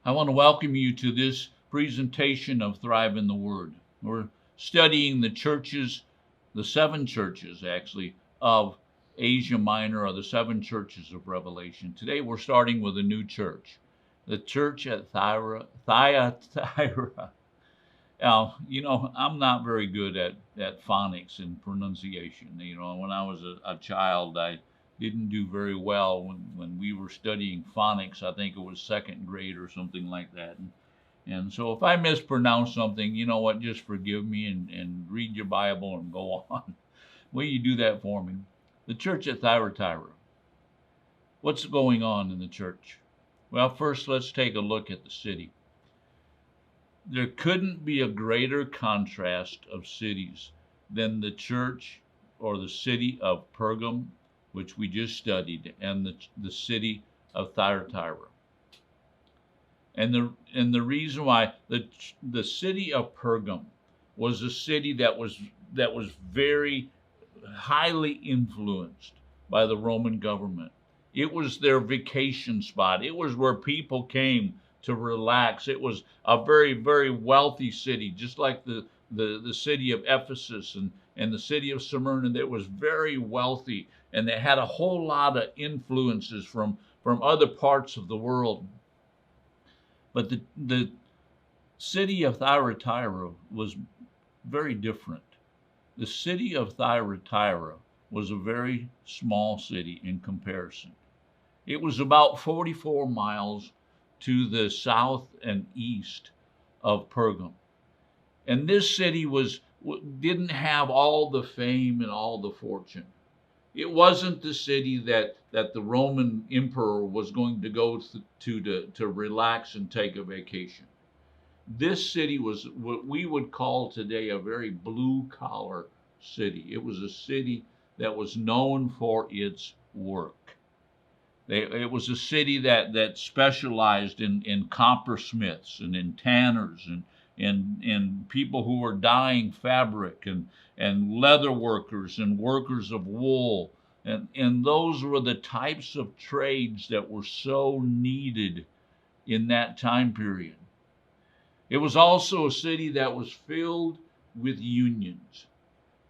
I want to welcome you to this presentation of Thrive in the Word. We're studying the churches, the seven churches actually, of Asia Minor, or the seven churches of Revelation. Today we're starting with a new church, the church at Thyatira. Now, I'm not very good at phonics and pronunciation. When I was a child, I didn't do very well when we were studying phonics. I think it was second grade or something like that. And so if I mispronounce something, you know what, just forgive me and read your Bible and go on. Will you do that for me? The church at Thyatira. What's going on in the church? Well, first let's take a look at the city. There couldn't be a greater contrast of cities than the church or the city of Pergam, which we just studied, and the city of Thyatira. And the reason why the city of Pergam was a city that was very highly influenced by the Roman government. It was their vacation spot. It was where people came to relax. It was a very, very wealthy city, just like the city of Ephesus and the city of Smyrna. That was very wealthy, and they had a whole lot of influences from other parts of the world. But the city of Thyatira was very different. The city of Thyatira was a very small city in comparison. It was about 44 miles to the south and east of Pergam. And this city didn't have all the fame and all the fortune. It wasn't the city that the Roman emperor was going to go to relax and take a vacation. This city was what we would call today a very blue-collar city. It was a city that was known for its work. It was a city that specialized in coppersmiths and in tanners and people who were dyeing fabric and leather workers and workers of wool. And those were the types of trades that were so needed in that time period. It was also a city that was filled with unions.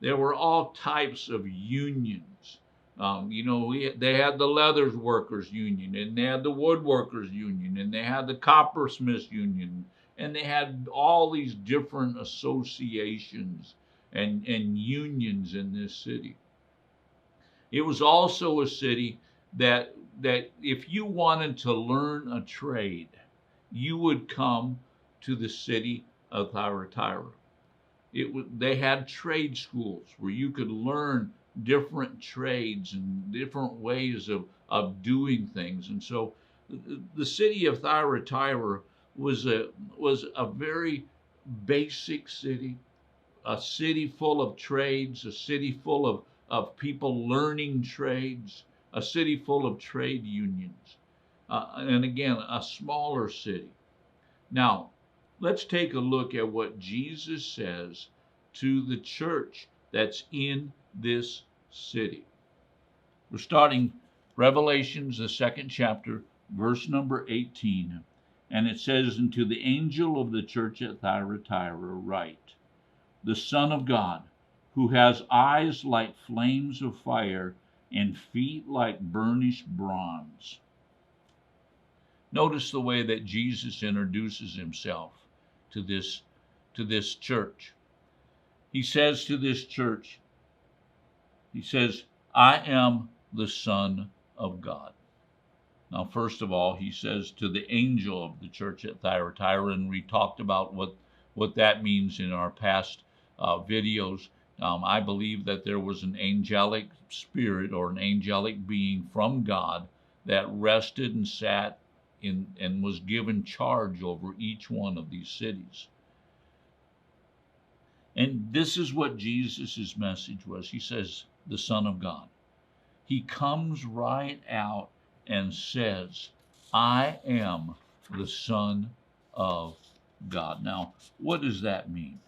There were all types of unions. They had the leather workers union, and they had the woodworkers union, and they had the coppersmiths union, and they had all these different associations and unions in this city. It was also a city that if you wanted to learn a trade, you would come to the city of Thyatira. They had trade schools where you could learn different trades and different ways of doing things. And so the city of Thyatira was a very basic city, a city full of trades, a city full of people learning trades, a city full of trade unions, and again, a smaller city. Now, let's take a look at what Jesus says to the church that's in this city. We're starting Revelations, the second chapter, verse number 18. And it says, "And to the angel of the church at Thyatira write, the Son of God, who has eyes like flames of fire and feet like burnished bronze." Notice the way that Jesus introduces himself to this church. He says to this church, he says, "I am the Son of God." Now, first of all, he says to the angel of the church at Thyatira, and we talked about what that means in our past videos. I believe that there was an angelic spirit or an angelic being from God that rested and sat in and was given charge over each one of these cities. And this is what Jesus' message was. He says, the Son of God. He comes right out and says, "I am the Son of God." Now, what does that mean?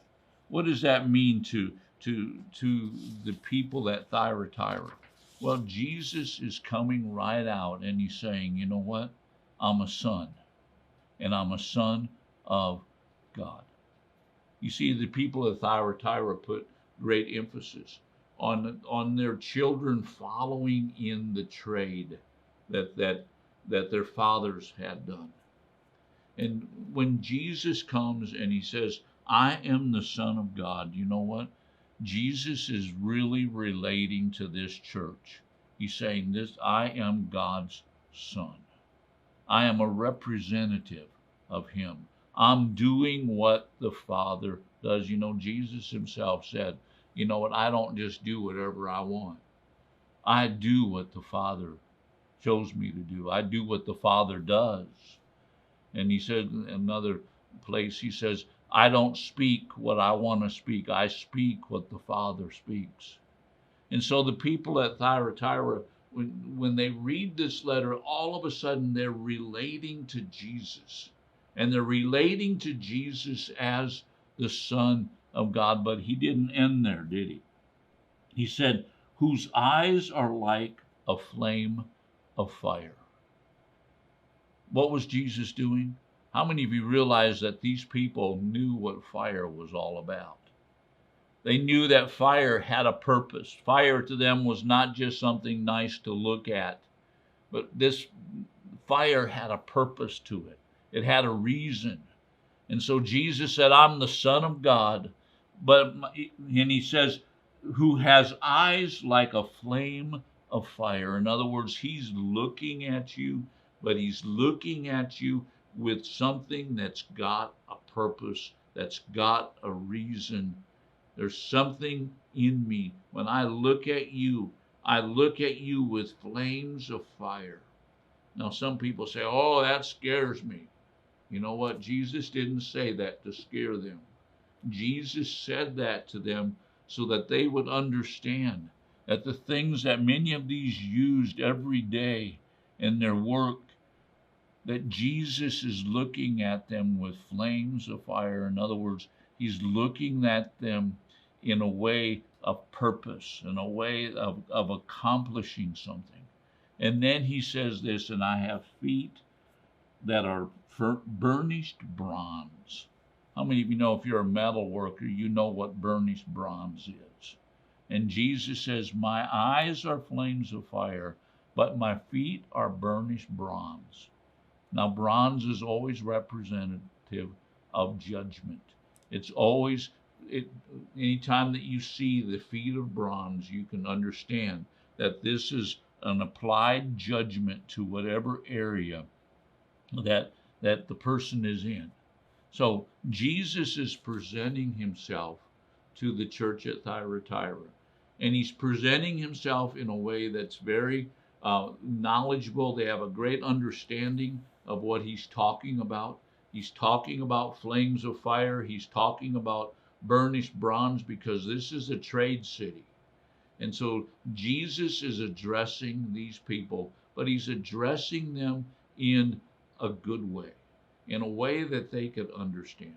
What does that mean to the people at Thyatira? Well, Jesus is coming right out and he's saying, you know what? I'm a son. and I'm a son of God. You see, the people of Thyatira put great emphasis on their children following in the trade that their fathers had done. And when Jesus comes and he says, I am the Son of God, you know what? Jesus is really relating to this church. He's saying this, I am God's son. I am a representative of him. I'm doing what the Father does. You know, Jesus himself said, you know what? I don't just do whatever I want. I do what the Father shows me to do. I do what the Father does. And he said in another place, he says, I don't speak what I want to speak. I speak what the Father speaks. And so the people at Thyatira, when they read this letter, all of a sudden they're relating to Jesus. And they're relating to Jesus as the Son of God. But he didn't end there, did he? He said, whose eyes are like a flame of fire. What was Jesus doing? How many of you realize that these people knew what fire was all about? They knew that fire had a purpose. Fire to them was not just something nice to look at, but this fire had a purpose to it. It had a reason. And so Jesus said, I'm the Son of God, and he says, who has eyes like a flame of fire. In other words, he's looking at you, but he's looking at you with something that's got a purpose, that's got a reason. There's something in me. When I look at you with flames of fire. Now, some people say, oh, that scares me. You know what? Jesus didn't say that to scare them. Jesus said that to them so that they would understand that the things that many of these used every day in their work, that Jesus is looking at them with flames of fire. In other words, he's looking at them in a way of purpose, in a way of accomplishing something. And then he says this, and I have feet that are burnished bronze. How many of you know if you're a metal worker, you know what burnished bronze is? And Jesus says, my eyes are flames of fire, but my feet are burnished bronze. Now, bronze is always representative of judgment. It's always, anytime that you see the feet of bronze, you can understand that this is an applied judgment to whatever area that the person is in. So Jesus is presenting himself to the church at Thyatira, and he's presenting himself in a way that's very knowledgeable. They have a great understanding of what he's talking about. He's talking about flames of fire. He's talking about burnished bronze because this is a trade city. And so Jesus is addressing these people, but he's addressing them in a good way, in a way that they could understand.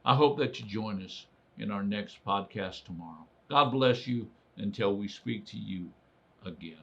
I hope that you join us in our next podcast tomorrow. God bless you until we speak to you again.